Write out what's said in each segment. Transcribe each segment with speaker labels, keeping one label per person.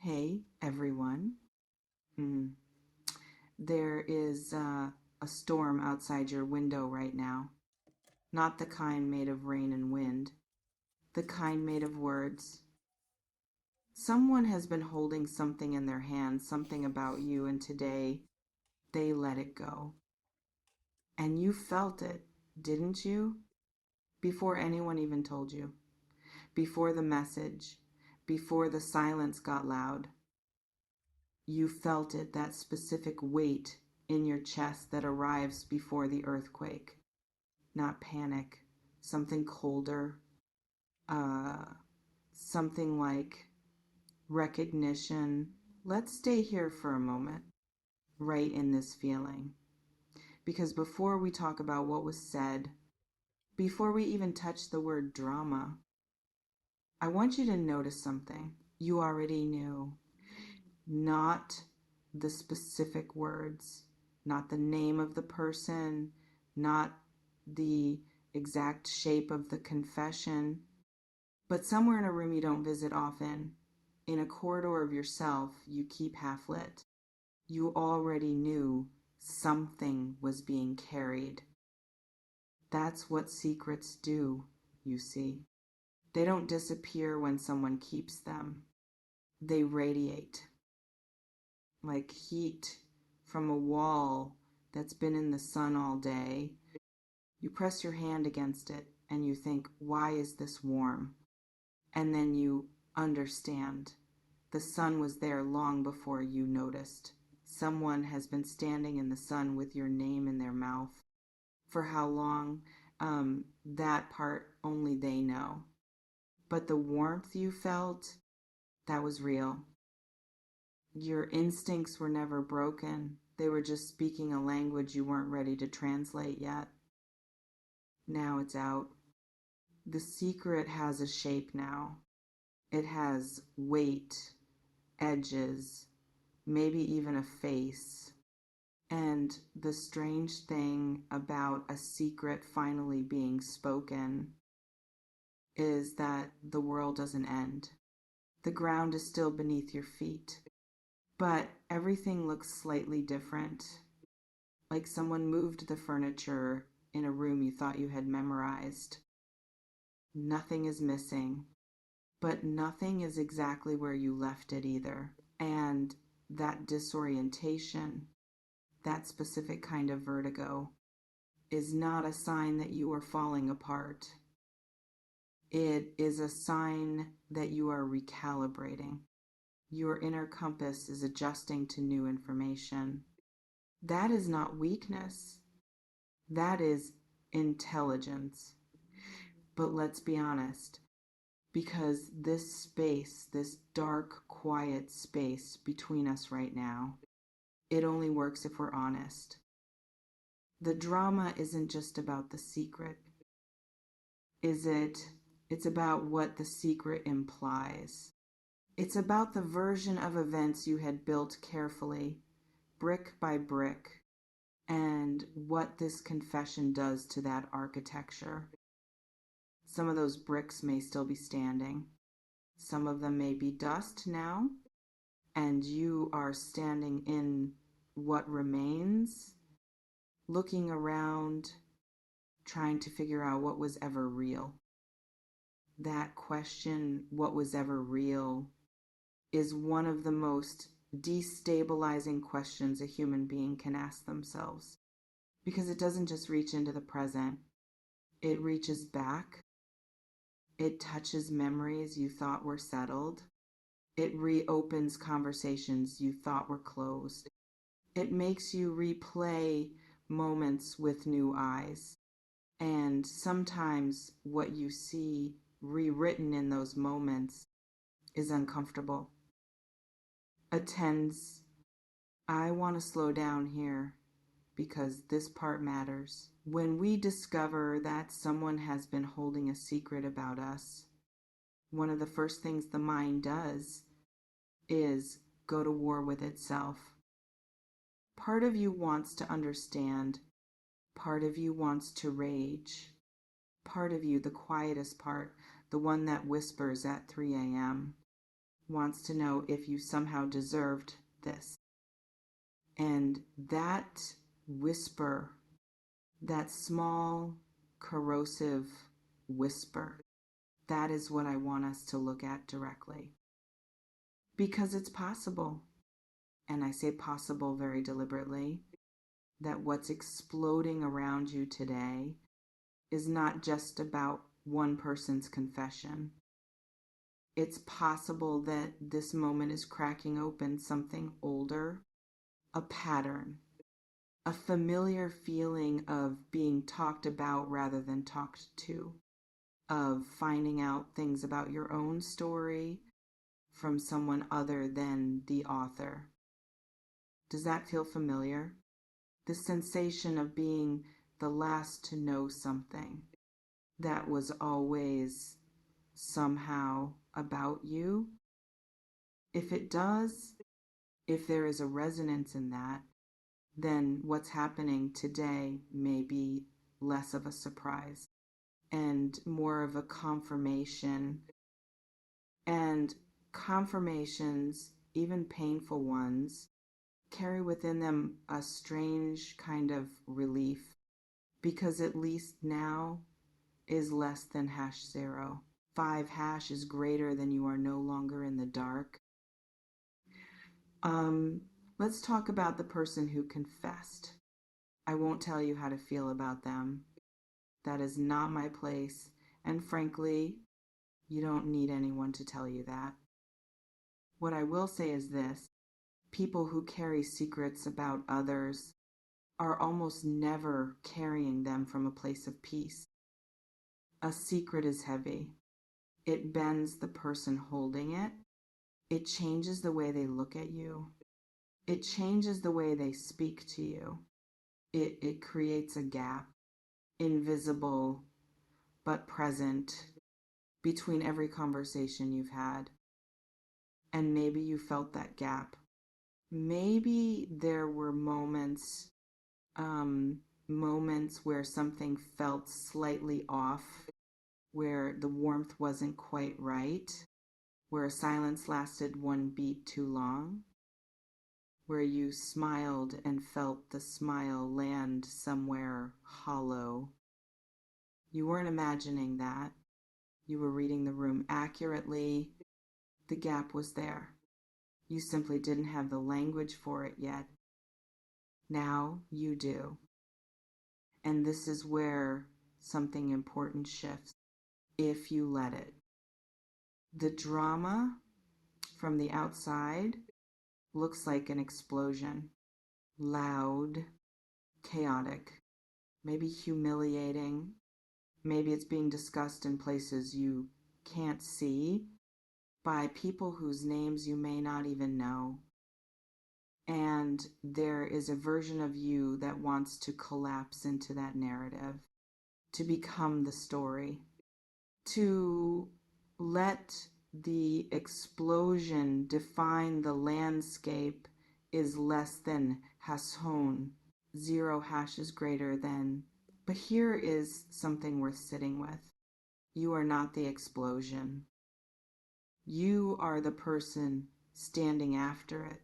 Speaker 1: Hey, everyone. Mm. There is a storm outside your window right now. Not the kind made of rain and wind, the kind made of words. Someone has been holding something in their hand, something about you, and today they let it go. And you felt it, didn't you? Before anyone even told you, before the message, before the silence got loud. You felt it, that specific weight in your chest that arrives before the earthquake. Not panic, something colder, uh, something like recognition. Let's stay here for a moment, right in this feeling. Because before we talk about what was said, before we even touch the word drama, I want you to notice something you already knew. Not the specific words, not the name of the person, not the exact shape of the confession, but somewhere in a room you don't visit often, in a corridor of yourself you keep half lit. You already knew something was being carried. That's what secrets do, you see. They don't disappear when someone keeps them. They radiate like heat from a wall that's been in the sun all day. You press your hand against it and you think, why is this warm? And then you understand. The sun was there long before you noticed. Someone has been standing in the sun with your name in their mouth. For how long? That part only they know. But the warmth you felt, that was real. Your instincts were never broken. They were just speaking a language you weren't ready to translate yet. Now it's out. The secret has a shape now. It has weight, edges, maybe even a face. And the strange thing about a secret finally being spoken is that the world doesn't end. The ground is still beneath your feet. But everything looks slightly different, like someone moved the furniture in a room you thought you had memorized. Nothing is missing, but nothing is exactly where you left it either. And that disorientation, that specific kind of vertigo, is not a sign that you are falling apart. It is a sign that you are recalibrating. Your inner compass is adjusting to new information. That is not weakness. That is intelligence. But let's be honest, because this space, this dark, quiet space between us right now, it only works if we're honest. The drama isn't just about the secret, is it? It's about what the secret implies. It's about the version of events you had built carefully, brick by brick, and what this confession does to that architecture. Some of those bricks may still be standing. Some of them may be dust now, and you are standing in what remains, looking around, trying to figure out what was ever real. That question, what was ever real, is one of the most destabilizing questions a human being can ask themselves, because it doesn't just reach into the present, it reaches back, it touches memories you thought were settled, it reopens conversations you thought were closed, it makes you replay moments with new eyes, and sometimes what you see rewritten in those moments is uncomfortable. Attends, I want to slow down here because this part matters. When we discover that someone has been holding a secret about us, one of the first things the mind does is go to war with itself. Part of you wants to understand, part of you wants to rage, part of you, the quietest part, the one that whispers at 3 a.m., wants to know if you somehow deserved this. And that whisper, that small, corrosive whisper, that is what I want us to look at directly. Because it's possible, and I say possible very deliberately, that what's exploding around you today is not just about one person's confession. It's possible that this moment is cracking open something older, a pattern, a familiar feeling of being talked about rather than talked to, of finding out things about your own story from someone other than the author. Does that feel familiar? The sensation of being the last to know something that was always somehow about you. If it does, if there is a resonance in that, then what's happening today may be less of a surprise and more of a confirmation. And confirmations, even painful ones, carry within them a strange kind of relief, because at least now is less than #0. 5# is greater than you are no longer in the dark. Let's talk about the person who confessed. I won't tell you how to feel about them. That is not my place. And frankly, you don't need anyone to tell you that. What I will say is this: people who carry secrets about others are almost never carrying them from a place of peace. A secret is heavy. It bends the person holding it. It changes the way they look at you. It changes the way they speak to you. It creates a gap, invisible but present, between every conversation you've had. And maybe you felt that gap. Maybe there were moments where something felt slightly off, where the warmth wasn't quite right, where silence lasted one beat too long, where you smiled and felt the smile land somewhere hollow. You weren't imagining that. You were reading the room accurately. The gap was there. You simply didn't have the language for it yet. Now you do. And this is where something important shifts, if you let it. The drama from the outside looks like an explosion. Loud, chaotic, maybe humiliating. Maybe it's being discussed in places you can't see by people whose names you may not even know. And there is a version of you that wants to collapse into that narrative, to become the story, to let the explosion define the landscape is less than #. 0# is greater than. But here is something worth sitting with. You are not the explosion. You are the person standing after it,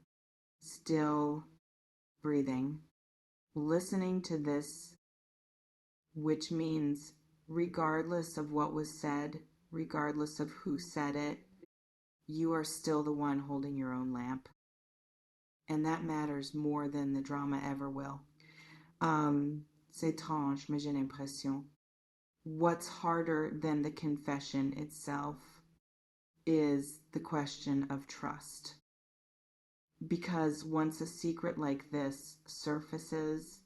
Speaker 1: still breathing, listening to this, which means regardless of what was said, regardless of who said it, you are still the one holding your own lamp. And that matters more than the drama ever will. C'est étrange, mais j'ai l'impression. What's harder than the confession itself is the question of trust. Because once a secret like this surfaces,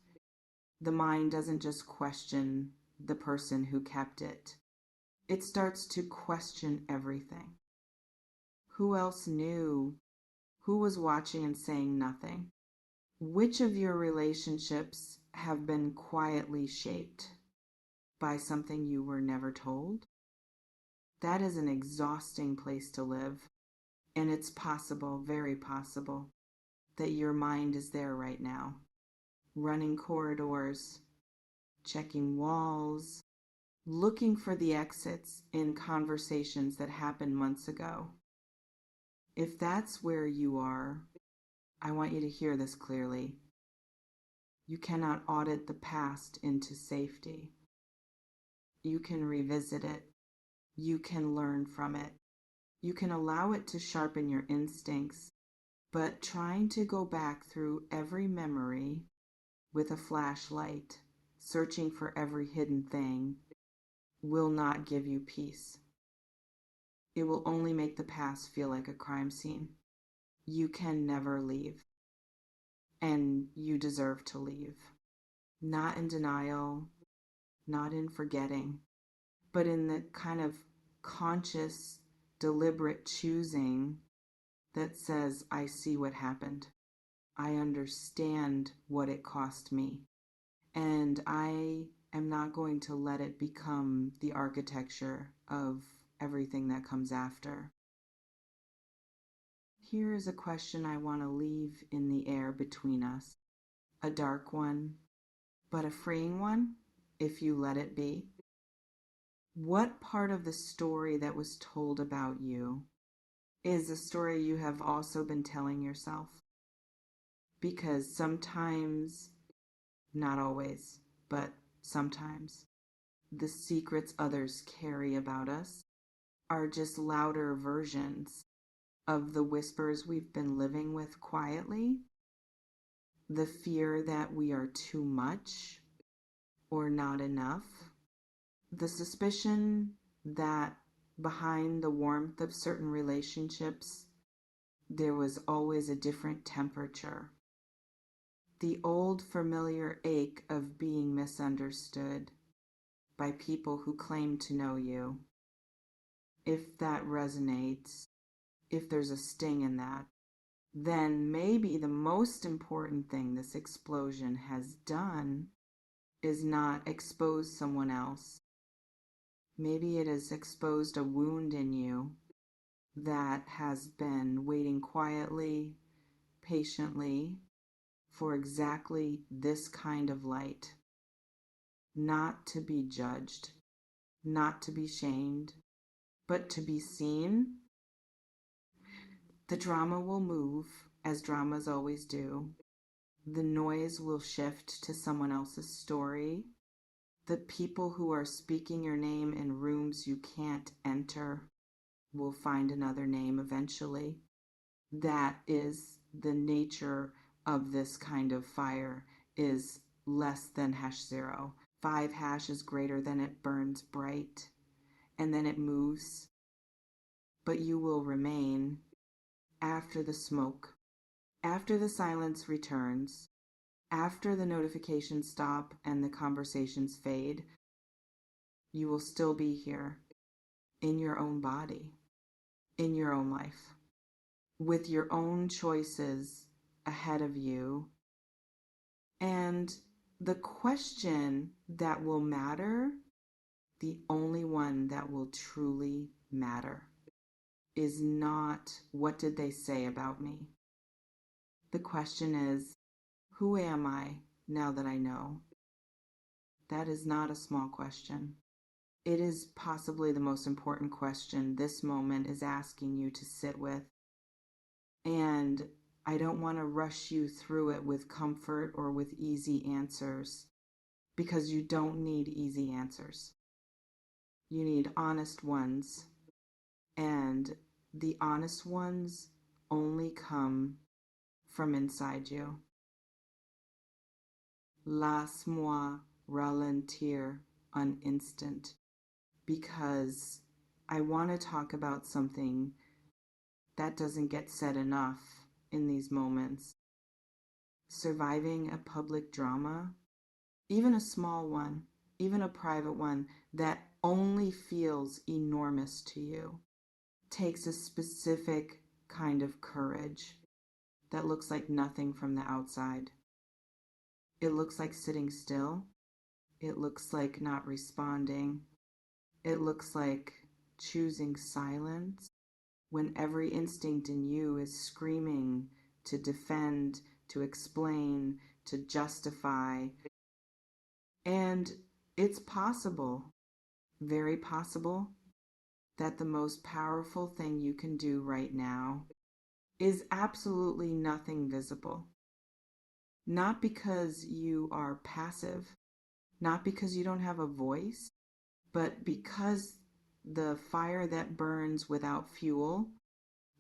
Speaker 1: the mind doesn't just question the person who kept it. It starts to question everything. Who else knew? Who was watching and saying nothing? Which of your relationships have been quietly shaped by something you were never told? That is an exhausting place to live. And it's possible, very possible, that your mind is there right now, running corridors, checking walls, looking for the exits in conversations that happened months ago. If that's where you are, I want you to hear this clearly. You cannot audit the past into safety. You can revisit it. You can learn from it. You can allow it to sharpen your instincts, but trying to go back through every memory with a flashlight, searching for every hidden thing, will not give you peace. It will only make the past feel like a crime scene. You can never leave, and you deserve to leave. Not in denial, not in forgetting, but in the kind of conscious, deliberate choosing that says, I see what happened. I understand what it cost me. And I am not going to let it become the architecture of everything that comes after. Here is a question I want to leave in the air between us. A dark one, but a freeing one, if you let it be. What part of the story that was told about you is a story you have also been telling yourself? Because sometimes, not always, but sometimes, the secrets others carry about us are just louder versions of the whispers we've been living with quietly, the fear that we are too much or not enough, the suspicion that behind the warmth of certain relationships, there was always a different temperature. The old familiar ache of being misunderstood by people who claim to know you. If that resonates, if there's a sting in that, then maybe the most important thing this explosion has done is not expose someone else. Maybe it has exposed a wound in you that has been waiting quietly, patiently, for exactly this kind of light. Not to be judged, not to be shamed, but to be seen. The drama will move, as dramas always do. The noise will shift to someone else's story. The people who are speaking your name in rooms you can't enter will find another name eventually. That is the nature of this kind of fire, is less than #0. 5 hash is greater than it burns bright, and then it moves. But you will remain after the smoke, after the silence returns, after the notifications stop and the conversations fade. You will still be here in your own body, in your own life, with your own choices ahead of you. And the question that will matter, the only one that will truly matter, is not what did they say about me. The question is, who am I now that I know? That is not a small question. It is possibly the most important question this moment is asking you to sit with. And I don't want to rush you through it with comfort or with easy answers, because you don't need easy answers. You need honest ones, and the honest ones only come from inside you. Laisse-moi ralentir un instant, because I want to talk about something that doesn't get said enough in these moments. Surviving a public drama, even a small one, even a private one that only feels enormous to you, takes a specific kind of courage that looks like nothing from the outside. It looks like sitting still. It looks like not responding. It looks like choosing silence when every instinct in you is screaming to defend, to explain, to justify. And it's possible, very possible, that the most powerful thing you can do right now is absolutely nothing visible. Not because you are passive, not because you don't have a voice, but because the fire that burns without fuel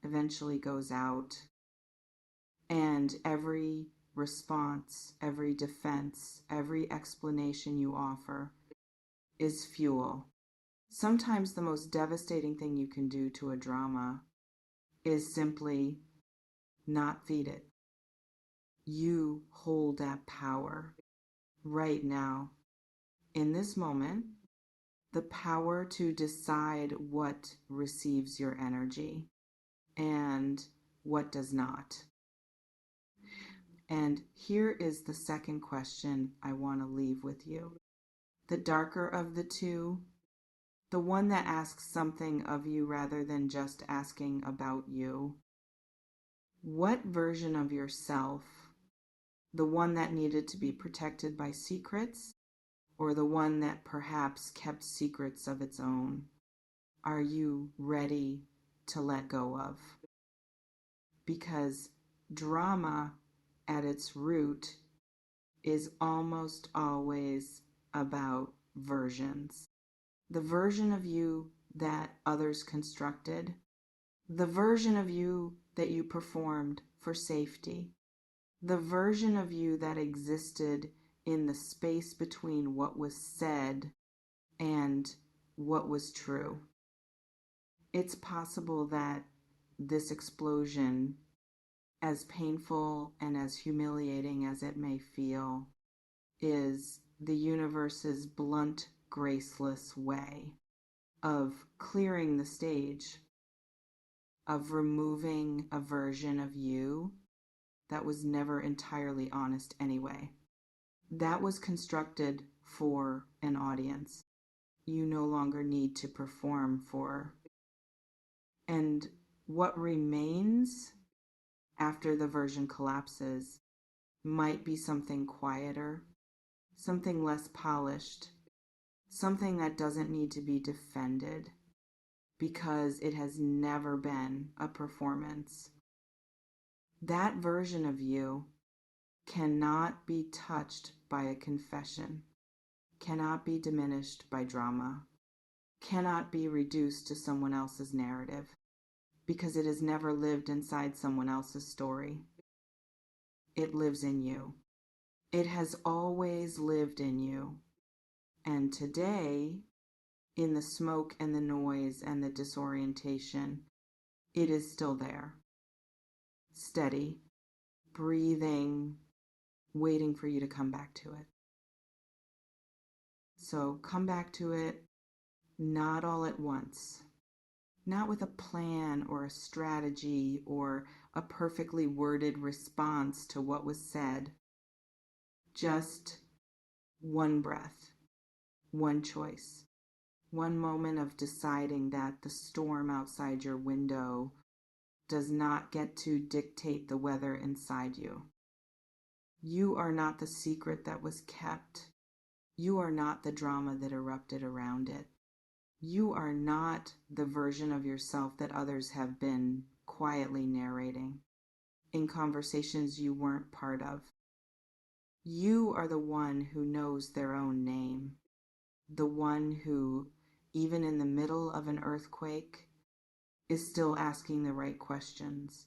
Speaker 1: eventually goes out, and every response, every defense, every explanation you offer is fuel. Sometimes the most devastating thing you can do to a drama is simply not feed it. You hold that power right now, in this moment, the power to decide what receives your energy and what does not. And here is the second question I want to leave with you. The darker of the two, the one that asks something of you rather than just asking about you. What version of yourself, the one that needed to be protected by secrets, or the one that perhaps kept secrets of its own, are you ready to let go of? Because drama at its root is almost always about versions. The version of you that others constructed, the version of you that you performed for safety, the version of you that existed in the space between what was said and what was true. It's possible that this explosion, as painful and as humiliating as it may feel, is the universe's blunt, graceless way of clearing the stage, of removing a version of you that was never entirely honest anyway. That was constructed for an audience. You no longer need to perform for. And what remains after the version collapses might be something quieter, something less polished, something that doesn't need to be defended because it has never been a performance. That version of you cannot be touched by a confession, cannot be diminished by drama, cannot be reduced to someone else's narrative, because it has never lived inside someone else's story. It lives in you. It has always lived in you. And today, in the smoke and the noise and the disorientation, it is still there. Steady, breathing, waiting for you to come back to it. So come back to it, not all at once. Not with a plan or a strategy or a perfectly worded response to what was said. Just one breath, one choice, one moment of deciding that the storm outside your window does not get to dictate the weather inside you. You are not the secret that was kept. You are not the drama that erupted around it. You are not the version of yourself that others have been quietly narrating in conversations you weren't part of. You are the one who knows their own name, the one who, even in the middle of an earthquake, is still asking the right questions,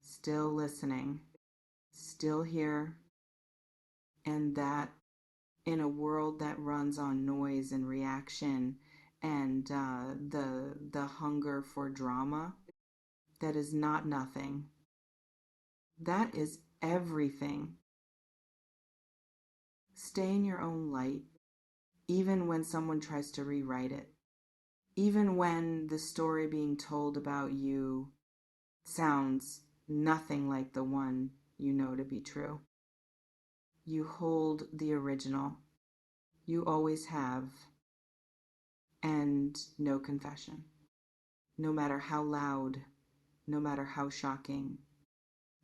Speaker 1: still listening, still here, and that in a world that runs on noise and reaction and the hunger for drama, that is not nothing. That is everything. Stay in your own light, even when someone tries to rewrite it, even when the story being told about you sounds nothing like the one you know to be true. You hold the original. You always have. And no confession. No matter how loud, no matter how shocking,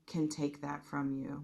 Speaker 1: can take that from you.